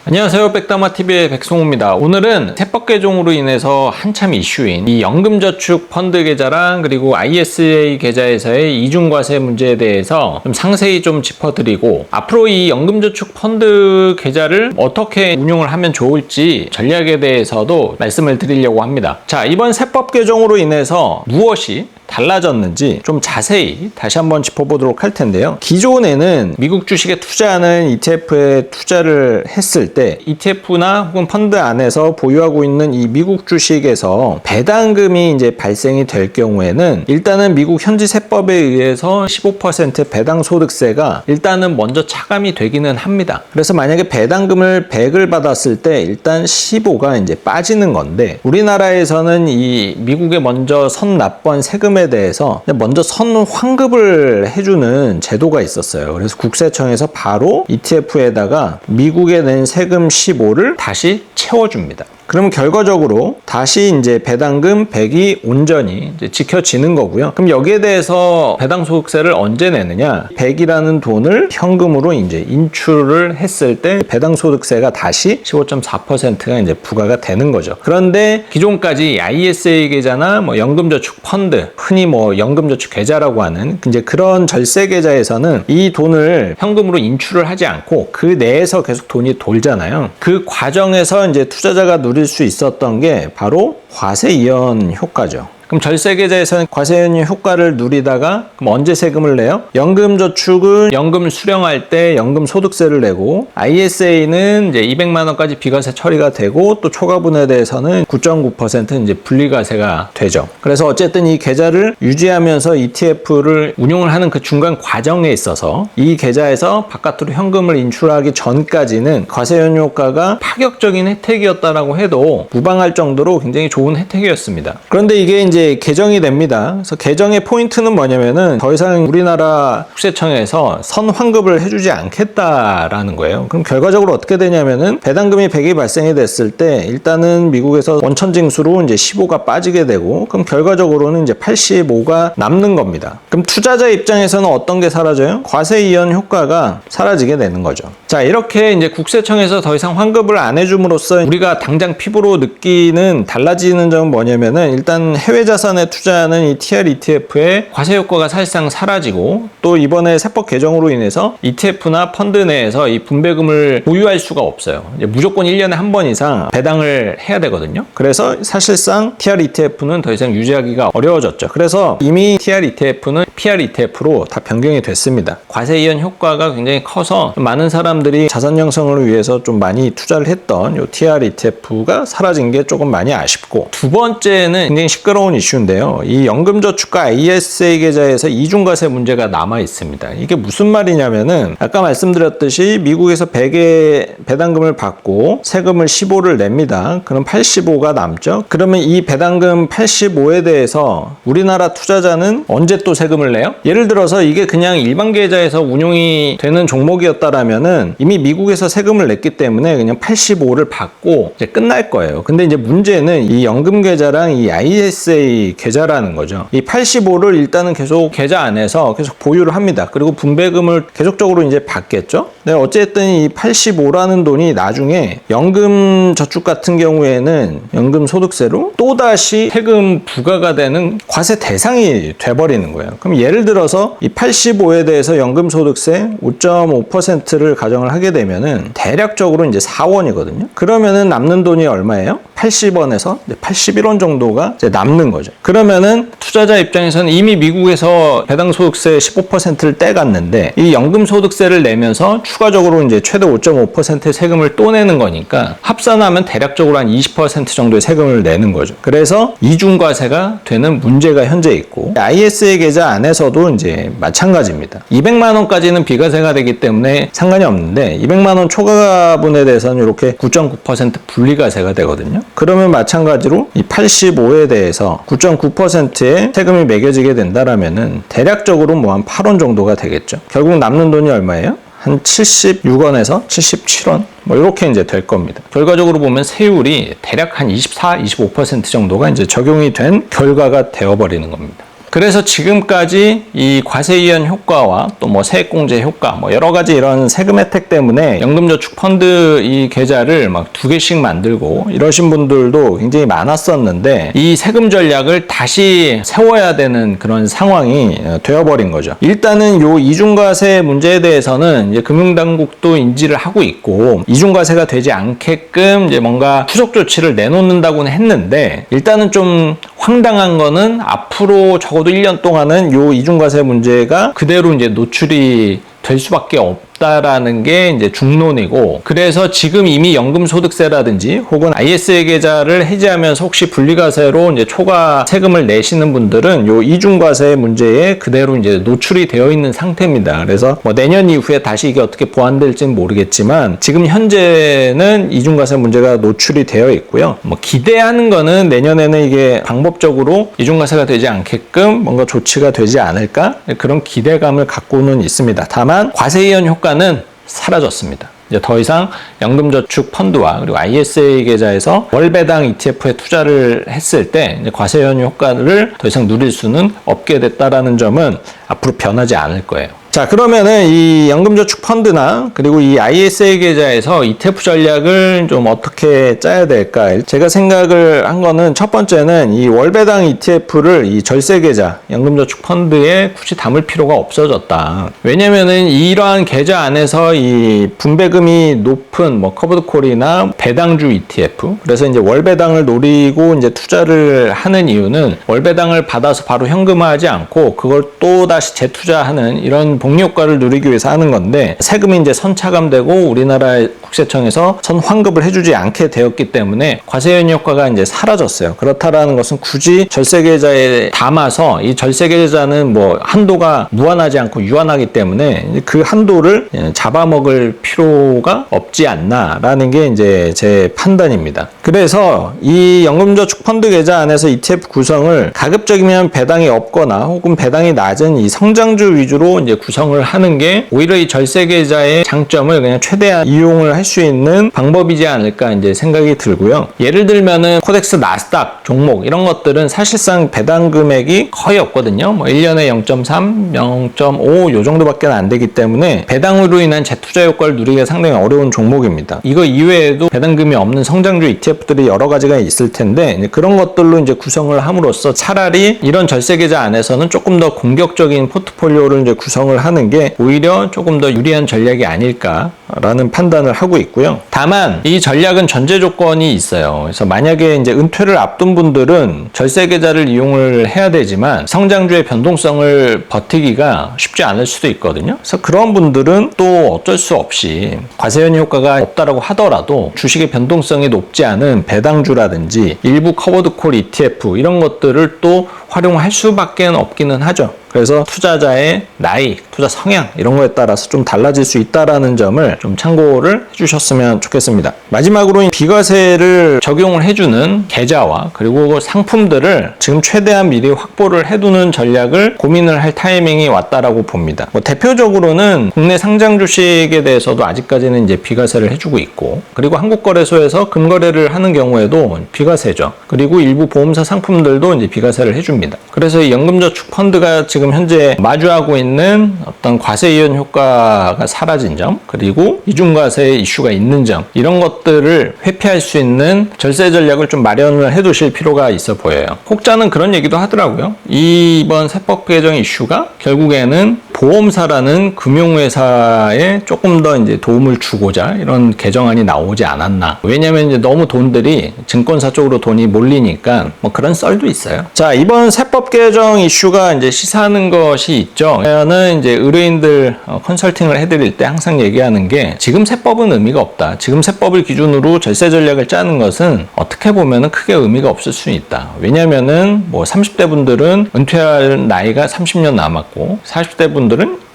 안녕하세요. 백다마TV의 백송우입니다. 오늘은 세법 개정으로 인해서 한참 이슈인 이 연금저축 펀드 계좌랑 그리고 ISA 계좌에서의 이중과세 문제에 대해서 좀 상세히 좀 짚어드리고, 앞으로 이 연금저축 펀드 계좌를 어떻게 운용을 하면 좋을지 전략에 대해서도 말씀을 드리려고 합니다. 자, 이번 세법 개정으로 인해서 무엇이 달라졌는지 좀 자세히 다시 한번 짚어보도록 할 텐데요. 기존에는 미국 주식에 투자하는 ETF에 투자를 했을 때 ETF나 혹은 펀드 안에서 보유하고 있는 이 미국 주식에서 배당금이 이제 발생이 될 경우에는 일단은 미국 현지 세법에 의해서 15% 배당 소득세가 일단은 먼저 차감이 되기는 합니다. 그래서 만약에 배당금을 100을 받았을 때 일단 15가 이제 빠지는 건데, 우리나라에서는 이 미국에 먼저 선납번 세금에 대해서 먼저 선환급을 해주는 제도가 있었어요. 그래서 국세청에서 바로 ETF에다가 미국에 낸 세금 15를 다시 채워줍니다. 그러면 결과적으로 다시 이제 배당금 100이 온전히 이제 지켜지는 거고요. 그럼 여기에 대해서 배당 소득세를 언제 내느냐? 100이라는 돈을 현금으로 이제 인출을 했을 때 배당 소득세가 다시 15.4%가 이제 부과가 되는 거죠. 그런데 기존까지 ISA 계좌나 뭐 연금저축 펀드, 흔히 뭐 연금저축 계좌라고 하는 이제 그런 절세 계좌에서는 이 돈을 현금으로 인출을 하지 않고 그 내에서 계속 돈이 돌잖아요. 그 과정에서 이제 투자자가 누릴 수 있었던 게 바로 과세 이연 효과죠. 그럼 절세 계좌에서는 과세 이연 효과를 누리다가 그럼 언제 세금을 내요? 연금저축은 연금을 수령할 때 연금 소득세를 내고, ISA는 이제 200만 원까지 비과세 처리가 되고, 또 초과분에 대해서는 9.9% 이제 분리과세가 되죠. 그래서 어쨌든 이 계좌를 유지하면서 ETF를 운용을 하는 그 중간 과정에 있어서 이 계좌에서 바깥으로 현금을 인출하기 전까지는 과세 이연 효과가 파격적인 혜택이었다라고 해도 무방할 정도로 굉장히 좋은 혜택이었습니다. 그런데 이게 이제 개정이 됩니다. 그래서 개정의 포인트는 뭐냐면은 더 이상 우리나라 국세청에서 선환급을 해주지 않겠다라는 거예요. 그럼 결과적으로 어떻게 되냐면은 배당금이 100이 발생이 됐을 때 일단은 미국에서 원천징수로 이제 15가 빠지게 되고, 그럼 결과적으로는 이제 85가 남는 겁니다. 그럼 투자자 입장에서는 어떤 게 사라져요? 과세 이연 효과가 사라지게 되는 거죠. 자, 이렇게 이제 국세청에서 더 이상 환급을 안 해줌으로써 우리가 당장 피부로 느끼는 달라지는 점은 뭐냐면은, 일단 해외 자산에 투자하는 이 TR ETF의 과세 효과가 사실상 사라지고, 또 이번에 세법 개정으로 인해서 ETF나 펀드 내에서 이 분배금을 보유할 수가 없어요. 이제 무조건 1년에 한 번 이상 배당을 해야 되거든요. 그래서 사실상 TR ETF는 더 이상 유지하기가 어려워졌죠. 그래서 이미 TR ETF는 PR ETF로 다 변경이 됐습니다. 과세 이연 효과가 굉장히 커서 많은 사람들이 자산 형성을 위해서 좀 많이 투자를 했던 이 TR ETF가 사라진 게 조금 많이 아쉽고, 두 번째는 굉장히 시끄러운 이슈인데요. 이 연금저축과 ISA 계좌에서 이중과세 문제가 남아 있습니다. 이게 무슨 말이냐면은, 아까 말씀드렸듯이 미국에서 100의 배당금을 받고 세금을 15를 냅니다. 그럼 85가 남죠. 그러면 이 배당금 85에 대해서 우리나라 투자자는 언제 또 세금을 내요? 예를 들어서 이게 그냥 일반 계좌에서 운용이 되는 종목이었다라면은 이미 미국에서 세금을 냈기 때문에 그냥 85를 받고 이제 끝날 거예요. 근데 이제 문제는 이 연금 계좌랑 이 ISA 계좌라는 거죠. 이 85를 일단은 계속 계좌 안에서 계속 보유를 합니다. 그리고 분배금을 계속적으로 이제 받겠죠. 네, 어쨌든 이 85라는 돈이 나중에 연금 저축 같은 경우에는 연금 소득세로 또다시 세금 부과가 되는 과세 대상이 돼버리는 거예요. 그럼 예를 들어서 이 85에 대해서 연금 소득세 5.5%를 가정을 하게 되면은 대략적으로 이제 4원이거든요. 그러면은 남는 돈이 얼마예요? 80원에서 81원 정도가 이제 남는 거죠. 그러면은 투자자 입장에서는 이미 미국에서 배당 소득세 15%를 떼갔는데 이 연금 소득세를 내면서 추가적으로 이제 최대 5.5%의 세금을 또 내는 거니까 합산하면 대략적으로 한 20% 정도의 세금을 내는 거죠. 그래서 이중과세가 되는 문제가 현재 있고, ISA 계좌 안에서도 이제 마찬가지입니다. 200만 원까지는 비과세가 되기 때문에 상관이 없는데 200만 원 초과분에 대해서는 이렇게 9.9% 분리과세가 되거든요. 그러면 마찬가지로 이 85에 대해서 9.9%의 세금이 매겨지게 된다라면은 대략적으로 뭐 한 8원 정도가 되겠죠. 결국 남는 돈이 얼마예요? 한 76원에서 77원 뭐 이렇게 이제 될 겁니다. 결과적으로 보면 세율이 대략 한 24, 25% 정도가 이제 적용이 된 결과가 되어버리는 겁니다. 그래서 지금까지 이 과세이연 효과와 또 뭐 세액공제 효과, 뭐 여러 가지 이런 세금 혜택 때문에 연금저축 펀드 이 계좌를 막 2개씩 만들고 이러신 분들도 굉장히 많았었는데, 이 세금 전략을 다시 세워야 되는 그런 상황이 되어버린 거죠. 일단은 요 이중과세 문제에 대해서는 이제 금융당국도 인지를 하고 있고, 이중과세가 되지 않게끔 이제 뭔가 후속 조치를 내놓는다고는 했는데, 일단은 좀 황당한 거는 앞으로 적어도 1년 동안은 요 이중과세 문제가 그대로 이제 노출이 될 수밖에 없다라는 게 이제 중론이고, 그래서 지금 이미 연금소득세라든지 혹은 ISA 계좌를 해지하면서 혹시 분리과세로 이제 초과 세금을 내시는 분들은 요 이중과세 문제에 그대로 이제 노출이 되어 있는 상태입니다. 그래서 뭐 내년 이후에 다시 이게 어떻게 보완될지는 모르겠지만, 지금 현재는 이중과세 문제가 노출이 되어 있고요. 뭐 기대하는 거는 내년에는 이게 방법적으로 이중과세가 되지 않게끔 뭔가 조치가 되지 않을까, 그런 기대감을 갖고는 있습니다. 다만 과세이연 효과는 사라졌습니다. 이제 더 이상 연금저축 펀드와 그리고 ISA 계좌에서 월배당 ETF에 투자를 했을 때 이제 과세이연 효과를 더 이상 누릴 수는 없게 됐다라는 점은 앞으로 변하지 않을 거예요. 자, 그러면은 이 연금저축 펀드나 그리고 이 ISA 계좌에서 ETF 전략을 좀 어떻게 짜야 될까? 제가 생각을 한 거는, 첫 번째는 이 월배당 ETF를 이 절세 계좌 연금저축 펀드에 굳이 담을 필요가 없어졌다. 왜냐면은 이러한 계좌 안에서 이 분배금이 높은 뭐 커버드콜이나 배당주 ETF, 그래서 이제 월배당을 노리고 이제 투자를 하는 이유는, 월배당을 받아서 바로 현금화하지 않고 그걸 또 다시 재투자하는 이런 복리효과를 누리기 위해서 하는 건데, 세금이 이제 선차감되고 우리나라 국세청에서 선환급을 해주지 않게 되었기 때문에 과세이연 효과가 이제 사라졌어요. 그렇다라는 것은 굳이 절세계좌에 담아서, 이 절세계좌는 뭐 한도가 무한하지 않고 유한하기 때문에 그 한도를 잡아먹을 필요가 없지 않나라는 게 이제 제 판단입니다. 그래서 이 연금저축 펀드 계좌 안에서 ETF 구성을 가급적이면 배당이 없거나 혹은 배당이 낮은 이 성장주 위주로 이제 구성을 하는 게 오히려 이 절세 계좌의 장점을 그냥 최대한 이용을 할 수 있는 방법이지 않을까 이제 생각이 들고요. 예를 들면은 코덱스 나스닥 종목 이런 것들은 사실상 배당 금액이 거의 없거든요. 뭐 1년에 0.3, 0.5 요 정도밖에 안 되기 때문에 배당으로 인한 재투자 효과를 누리기가 상당히 어려운 종목입니다. 이거 이외에도 배당금이 없는 성장주 ETF들이 여러 가지가 있을 텐데, 그런 것들로 이제 구성을 함으로써 차라리 이런 절세 계좌 안에서는 조금 더 공격적인 포트폴리오를 이제 구성을 하는 게 오히려 조금 더 유리한 전략이 아닐까라는 판단을 하고 있고요. 다만 이 전략은 전제 조건이 있어요. 그래서 만약에 이제 은퇴를 앞둔 분들은 절세 계좌를 이용을 해야 되지만 성장주의 변동성을 버티기가 쉽지 않을 수도 있거든요. 그래서 그런 분들은 또 어쩔 수 없이 과세이연 효과가 없다라고 하더라도 주식의 변동성이 높지 않은 배당주라든지 일부 커버드콜 ETF 이런 것들을 또 활용할 수밖에 없기는 하죠. 그래서 투자자의 나이, 투자 성향 이런 거에 따라서 좀 달라질 수 있다라는 점을 좀 참고를 해주셨으면 좋겠습니다. 마지막으로 비과세를 적용을 해주는 계좌와 그리고 상품들을 지금 최대한 미리 확보를 해두는 전략을 고민을 할 타이밍이 왔다라고 봅니다. 뭐 대표적으로는 국내 상장 주식에 대해서도 아직까지는 이제 비과세를 해주고 있고, 그리고 한국거래소에서 금거래를 하는 경우에도 비과세죠. 그리고 일부 보험사 상품들도 이제 비과세를 해줍니다. 그래서 이 연금저축 펀드가 지금 현재 마주하고 있는 어떤 과세이연 효과가 사라진 점, 그리고 이중과세 이슈가 있는 점, 이런 것들을 회피할 수 있는 절세 전략을 좀 마련을 해 두실 필요가 있어 보여요. 혹자는 그런 얘기도 하더라고요. 이번 세법 개정 이슈가 결국에는 보험사라는 금융회사에 조금 더 이제 도움을 주고자 이런 개정안이 나오지 않았나. 왜냐면 이제 너무 돈들이 증권사 쪽으로 돈이 몰리니까 뭐 그런 썰도 있어요. 자, 이번 세법 개정 이슈가 이제 시사하는 것이 있죠. 저는 이제 의뢰인들 컨설팅을 해드릴 때 항상 얘기하는 게, 지금 세법은 의미가 없다. 지금 세법을 기준으로 절세 전략을 짜는 것은 어떻게 보면은 크게 의미가 없을 수 있다. 왜냐면은 뭐 30대 분들은 은퇴할 나이가 30년 남았고 40대 분들은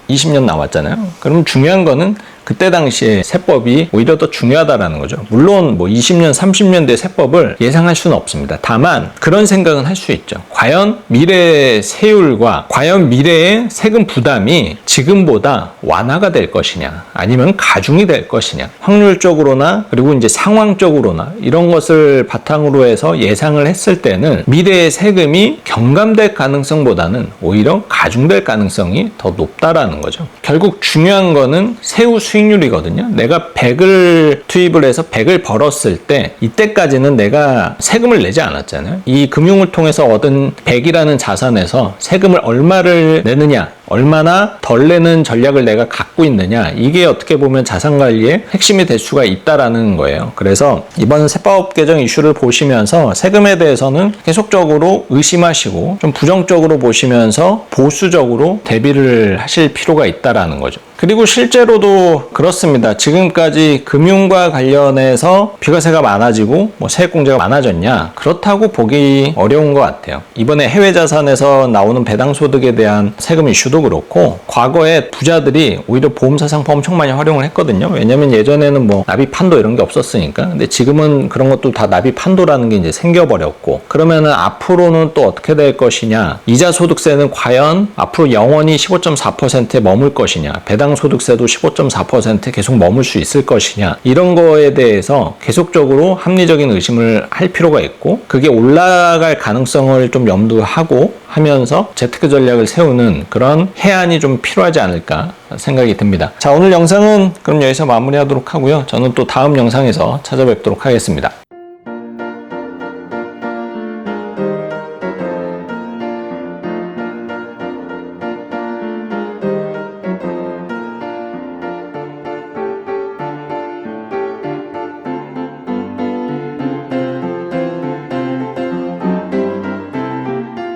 20년 남았잖아요. 그럼 중요한 거는 그때 당시에 세법이 오히려 더 중요하다라는 거죠. 물론 뭐 20년, 30년대 세법을 예상할 수는 없습니다. 다만 그런 생각은 할 수 있죠. 과연 미래의 세율과 과연 미래의 세금 부담이 지금보다 완화가 될 것이냐, 아니면 가중이 될 것이냐, 확률적으로나 그리고 이제 상황적으로나 이런 것을 바탕으로 해서 예상을 했을 때는 미래의 세금이 경감될 가능성보다는 오히려 가중될 가능성이 더 높다라는 거죠. 결국 중요한 거는 세후 수익률이거든요. 내가 100을 투입을 해서 100을 벌었을 때 이때까지는 내가 세금을 내지 않았잖아요. 이 금융을 통해서 얻은 100이라는 자산에서 세금을 얼마를 내느냐, 얼마나 덜 내는 전략을 내가 갖고 있느냐, 이게 어떻게 보면 자산관리의 핵심이 될 수가 있다라는 거예요. 그래서 이번 세법 개정 이슈를 보시면서 세금에 대해서는 계속적으로 의심하시고 좀 부정적으로 보시면서 보수적으로 대비를 하실 필요가 있다라는 거죠. 그리고 실제로도 그렇습니다. 지금까지 금융과 관련해서 비과세가 많아지고 뭐 세액공제가 많아졌냐? 그렇다고 보기 어려운 것 같아요. 이번에 해외 자산에서 나오는 배당소득에 대한 세금 이슈도 그렇고, 과거에 부자들이 오히려 보험사 상품 엄청 많이 활용을 했거든요. 왜냐면 예전에는 뭐 납입한도 이런 게 없었으니까. 근데 지금은 그런 것도 다 납입한도라는 게 이제 생겨버렸고, 그러면은 앞으로는 또 어떻게 될 것이냐? 이자 소득세는 과연 앞으로 영원히 15.4%에 머물 것이냐? 배당소득세도 15.4% 계속 머물 수 있을 것이냐, 이런 거에 대해서 계속적으로 합리적인 의심을 할 필요가 있고, 그게 올라갈 가능성을 좀 염두하고 하면서 재테크 전략을 세우는 그런 해안이 좀 필요하지 않을까 생각이 듭니다. 자, 오늘 영상은 그럼 여기서 마무리하도록 하고요. 저는 또 다음 영상에서 찾아뵙도록 하겠습니다.